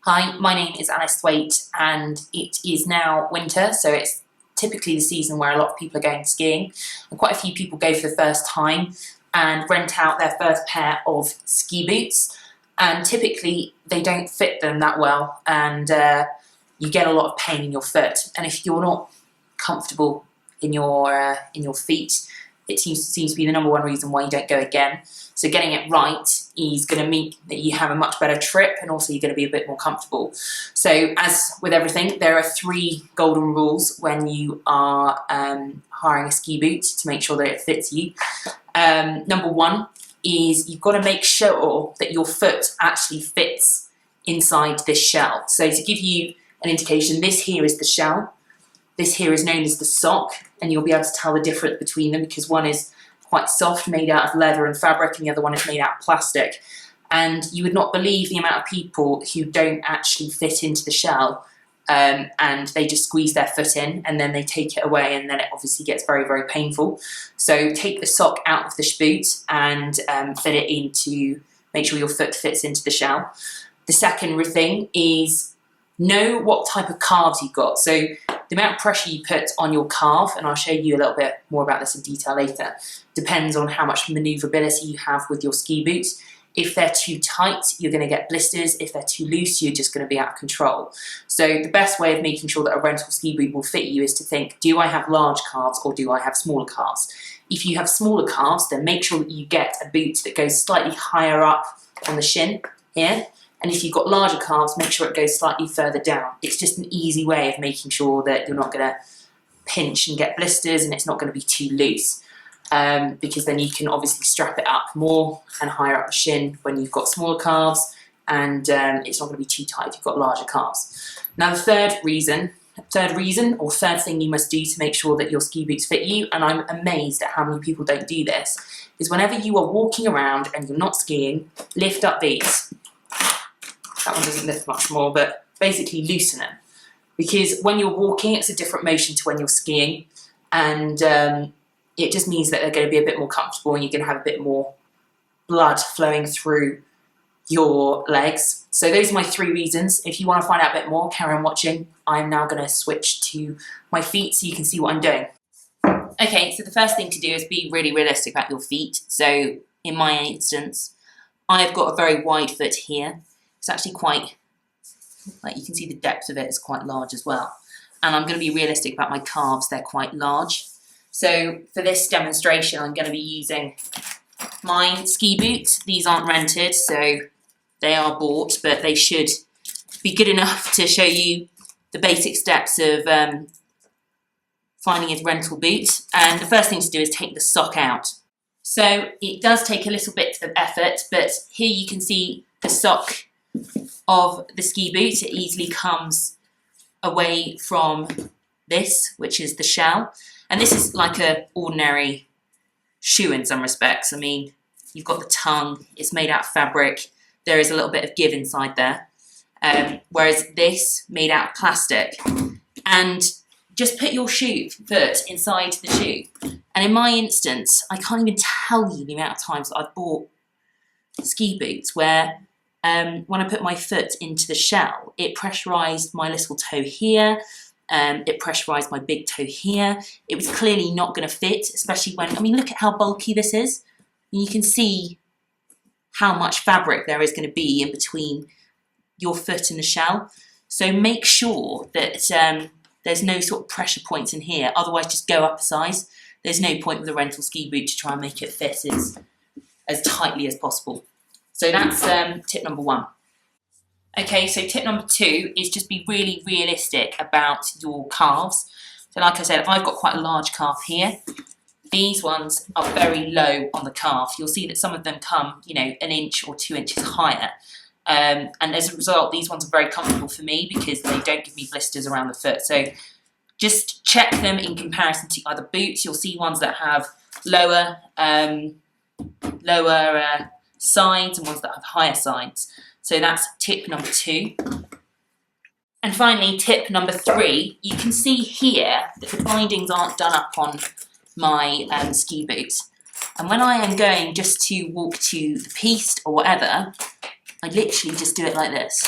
Hi, my name is Alice Thwaite and it is now winter, so it's typically the season where a lot of people are going skiing, and quite a few people go for the first time and rent out their first pair of ski boots, and typically they don't fit them that well, and you get a lot of pain in your foot. And if you're not comfortable in your feet, it seems to be the number one reason why you don't go again. So getting it right is going to mean that you have a much better trip, and also you're going to be a bit more comfortable. So as with everything, there are 3 golden rules when you are hiring a ski boot to make sure that it fits you. Number 1 is you've got to make sure that your foot actually fits inside this shell. So to give you an indication, this here is the shell. This here is known as the sock, and you'll be able to tell the difference between them because one is quite soft, made out of leather and fabric, and the other one is made out of plastic. And you would not believe the amount of people who don't actually fit into the shell, and they just squeeze their foot in and then they take it away, and then it obviously gets very, very painful. So take the sock out of the boot and fit it into, make sure your foot fits into the shell. The second thing is know what type of calves you've got. So the amount of pressure you put on your calf, and I'll show you a little bit more about this in detail later, depends on how much manoeuvrability you have with your ski boots. If they're too tight, you're going to get blisters. If they're too loose, you're just going to be out of control. So the best way of making sure that a rental ski boot will fit you is to think, do I have large calves or do I have smaller calves? If you have smaller calves, then make sure that you get a boot that goes slightly higher up on the shin here. And if you've got larger calves, make sure it goes slightly further down. It's just an easy way of making sure that you're not going to pinch and get blisters, and it's not going to be too loose. Because then you can obviously strap it up more and higher up the shin when you've got smaller calves, and it's not going to be too tight if you've got larger calves. Now the third thing you must do to make sure that your ski boots fit you, and I'm amazed at how many people don't do this, is whenever you are walking around and you're not skiing, lift up these. That one doesn't lift much more, but basically loosen them. Because when you're walking, it's a different motion to when you're skiing, and it just means that they're going to be a bit more comfortable and you're going to have a bit more blood flowing through your legs. So those are my 3 reasons. If you want to find out a bit more, carry on watching. I'm now going to switch to my feet so you can see what I'm doing. Okay, so the first thing to do is be really realistic about your feet. So in my instance, I've got a very wide foot here. It's actually quite, like you can see the depth of it is quite large as well. And I'm going to be realistic about my calves, they're quite large. So for this demonstration, I'm going to be using my ski boots. These aren't rented, so they are bought, but they should be good enough to show you the basic steps of finding a rental boot. And the first thing to do is take the sock out. So it does take a little bit of effort, but here you can see the sock of the ski boot. It easily comes away from this, which is the shell. And this is like an ordinary shoe in some respects. I mean, you've got the tongue, it's made out of fabric, there is a little bit of give inside there. Whereas this, made out of plastic. And just put your foot inside the shoe. And in my instance, I can't even tell you the amount of times that I've bought ski boots where when I put my foot into the shell, it pressurised my little toe here, it pressurised my big toe here. It was clearly not going to fit, especially when, I mean, look at how bulky this is. And you can see how much fabric there is going to be in between your foot and the shell. So make sure that there's no sort of pressure points in here, otherwise just go up a size. There's no point with a rental ski boot to try and make it fit as tightly as possible. So that's tip number 1. Okay, so tip number 2 is just be really realistic about your calves. So like I said, I've got quite a large calf here. These ones are very low on the calf. You'll see that some of them come, you know, 1 inch or 2 inches higher. And as a result, these ones are very comfortable for me because they don't give me blisters around the foot. So just check them in comparison to other boots. You'll see ones that have lower sides and ones that have higher sides. So that's tip number 2. And finally, tip number 3, you can see here that the bindings aren't done up on my ski boots. And when I am going just to walk to the piste or whatever, I literally just do it like this.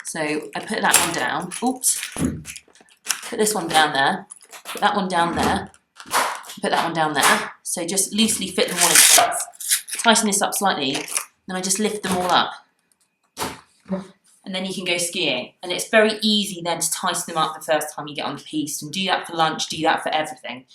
So I put that one down. Oops. Put this one down there. Put that one down there. Put that one down there. So just loosely fit them all in place. Tighten this up slightly. Then I just lift them all up. And then you can go skiing. And it's very easy then to tighten them up the first time you get on the piste. And do that for lunch, do that for everything.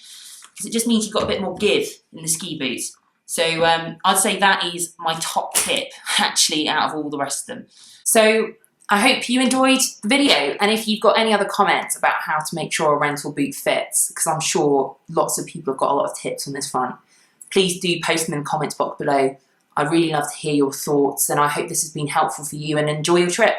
Because it just means you've got a bit more give in the ski boots. So I'd say that is my top tip, actually, out of all the rest of them. So I hope you enjoyed the video. And if you've got any other comments about how to make sure a rental boot fits, because I'm sure lots of people have got a lot of tips on this front, please do post them in the comments box below. I really love to hear your thoughts, and I hope this has been helpful for you, and enjoy your trip.